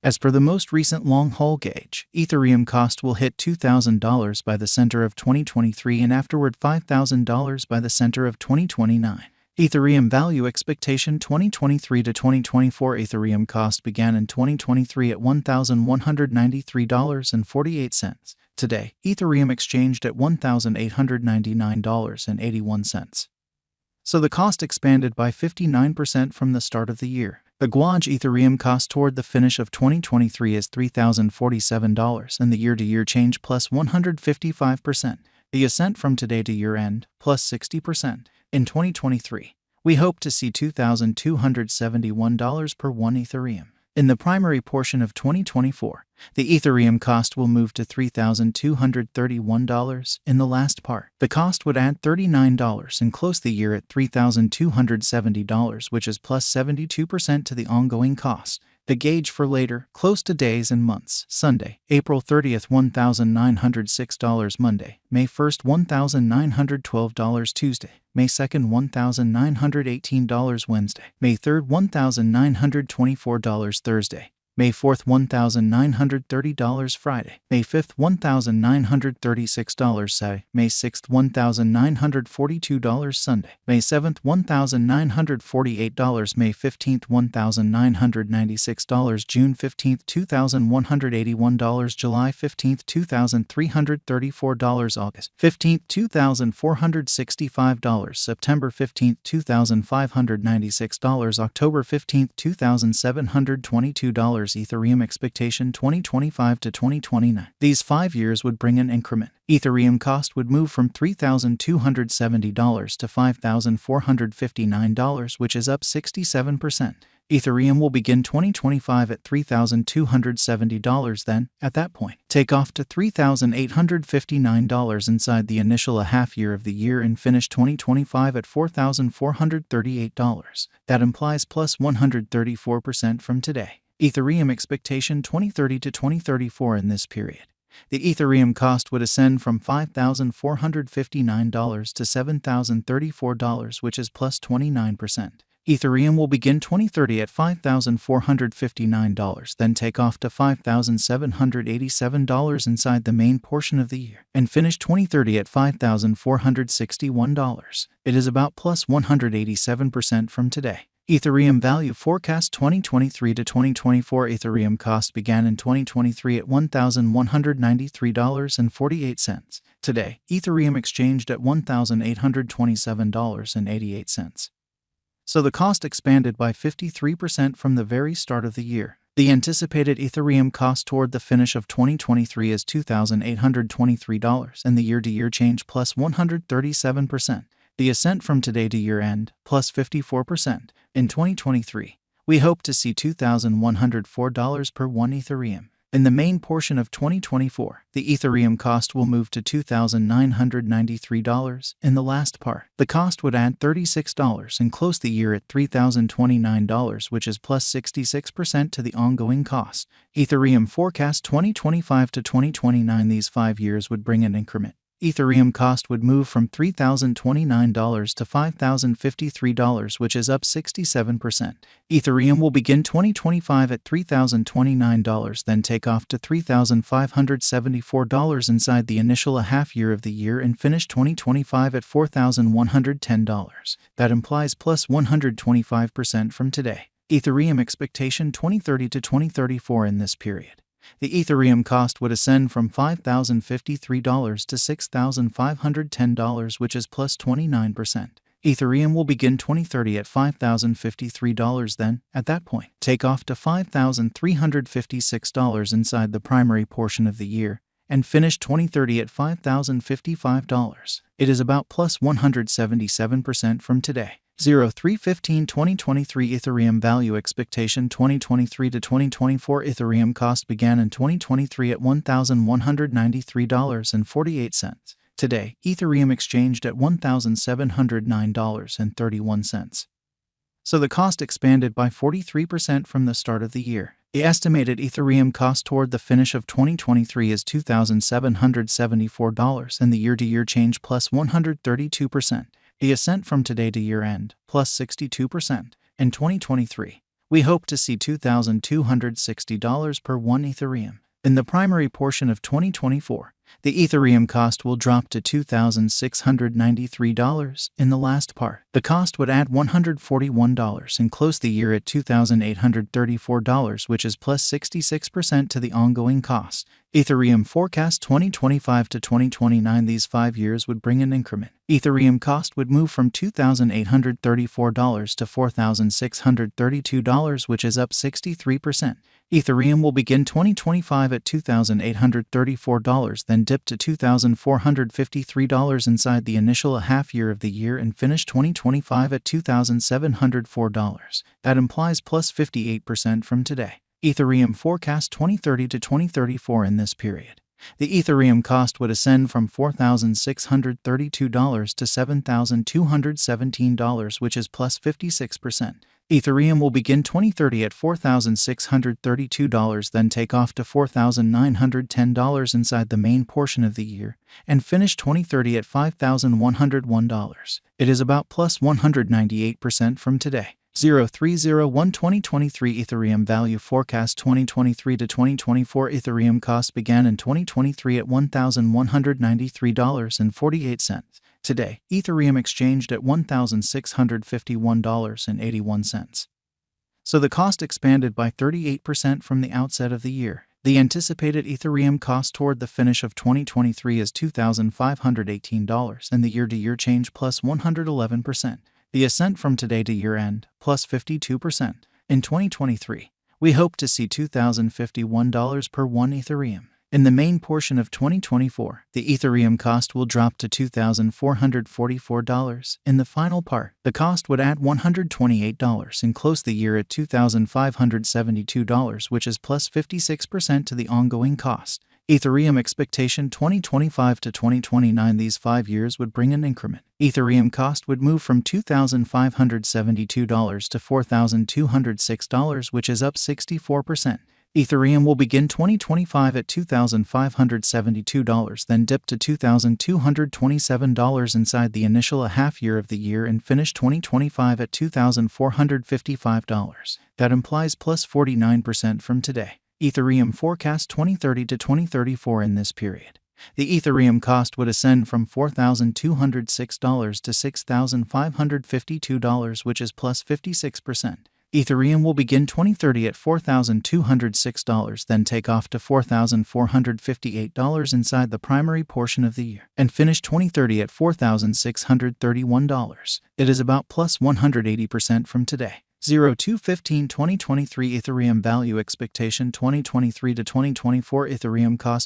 As per the most recent long-haul gauge, Ethereum cost will hit $2,000 by the center of 2023 and afterward $5,000 by the center of 2029. Ethereum value expectation 2023 to 2024. Ethereum cost began in 2023 at $1,193.48. Today, Ethereum exchanged at $1,899.81. So the cost expanded by 59% from the start of the year. The Guaj Ethereum cost toward the finish of 2023 is $3,047 and the year-to-year change plus 155%. The ascent from today to year-end plus 60%. In 2023, we hope to see $2,271 per 1 Ethereum. In the primary portion of 2024, the Ethereum cost will move to $3,231 in the last part. The cost would add $39 and close the year at $3,270, which is plus 72% to the ongoing cost. The gauge for later, close to days and months: Sunday, April 30th, $1,906; Monday, May 1st, $1,912; Tuesday, May 2nd, $1,918; Wednesday, May 3rd, $1,924; Thursday, May 4th, $1,930; Friday, May 5th, $1,936; Saturday, May 6th, $1,942; Sunday, May 7th, $1,948; May 15th, $1,996; June 15th, $2,181; July 15th, $2,334; August 15th, $2,465; September 15th, $2,596; October 15th, $2,722. Ethereum expectation 2025 to 2029. These 5 years would bring an increment. Ethereum cost would move from $3,270 to $5,459, which is up 67%. Ethereum will begin 2025 at $3,270, then, at that point, take off to $3,859 inside the initial half year of the year and finish 2025 at $4,438. That implies plus 134% from today. Ethereum expectation 2030 to 2034. In this period, the Ethereum cost would ascend from $5,459 to $7,034, which is plus 29%. Ethereum will begin 2030 at $5,459, then take off to $5,787 inside the main portion of the year, and finish 2030 at $5,461. It is about plus 187% from today. Ethereum value forecast 2023 to 2024. Ethereum cost began in 2023 at $1,193.48. Today, Ethereum exchanged at $1,827.88. So the cost expanded by 53% from the very start of the year. The anticipated Ethereum cost toward the finish of 2023 is $2,823 and the year-to-year change plus 137%. The ascent from today to year-end plus 54%. In 2023, we hope to see $2,104 per 1 Ethereum. In the main portion of 2024, the Ethereum cost will move to $2,993 in the last part. The cost would add $36 and close the year at $3,029, which is plus 66% to the ongoing cost. Ethereum forecast 2025 to 2029. These 5 years would bring an increment. Ethereum cost would move from $3,029 to $5,053, which is up 67%. Ethereum will begin 2025 at $3,029, then take off to $3,574 inside the initial half year of the year and finish 2025 at $4,110. That implies plus 125% from today. Ethereum expectation 2030 to 2034. In this period, the Ethereum cost would ascend from $5,053 to $6,510, which is plus 29%. Ethereum will begin 2030 at $5,053, then, at that point, take off to $5,356 inside the primary portion of the year, and finish 2030 at $5,055. It is about plus 177% from today. 03/15/2023 Ethereum value expectation 2023 to 2024. Ethereum cost began in 2023 at $1,193.48. Today, Ethereum exchanged at $1,709.31. So the cost expanded by 43% from the start of the year. The estimated Ethereum cost toward the finish of 2023 is $2,774 and the year-to-year change plus 132%. The ascent from today to year-end, plus 62%. In 2023, We hope to see $2,260 per 1 Ethereum. In the primary portion of 2024, the Ethereum cost will drop to $2,693. In the last part, the cost would add $141 and close the year at $2,834, which is plus 66% to the ongoing cost. Ethereum forecast 2025 to 2029. These 5 years would bring an increment. Ethereum cost would move from $2,834 to $4,632, which is up 63%. Ethereum will begin 2025 at $2,834, then dip to $2,453 inside the initial half year of the year and finish 2025 at $2,704. That implies plus 58% from today. Ethereum forecast 2030 to 2034. In this period, the Ethereum cost would ascend from $4,632 to $7,217, which is plus 56%. Ethereum will begin 2030 at $4,632, then take off to $4,910 inside the main portion of the year, and finish 2030 at $5,101. It is about plus 198% from today. 0301 2023 Ethereum value forecast 2023 to 2024. Ethereum cost began in 2023 at $1,193.48. Today, Ethereum exchanged at $1,651.81. So the cost expanded by 38% from the outset of the year. The anticipated Ethereum cost toward the finish of 2023 is $2,518, and the year-to-year change plus 111%. The ascent from today to year-end, plus 52%. In 2023, we hope to see $2,051 per 1 Ethereum. In the main portion of 2024, the Ethereum cost will drop to $2,444. In the final part, the cost would add $128 and close the year at $2,572, which is plus 56% to the ongoing cost. Ethereum expectation 2025 to 2029. These 5 years would bring an increment. Ethereum cost would move from $2,572 to $4,206, which is up 64%. Ethereum will begin 2025 at $2,572, then dip to $2,227 inside the initial half year of the year and finish 2025 at $2,455. That implies plus 49% from today. Ethereum forecast 2030 to 2034. In this period, the Ethereum cost would ascend from $4,206 to $6,552, which is plus 56%. Ethereum will begin 2030 at $4,206, then take off to $4,458 inside the primary portion of the year, and finish 2030 at $4,631. It is about plus 180% from today. 0215 2023 Ethereum value expectation 2023 to 2024 Ethereum cost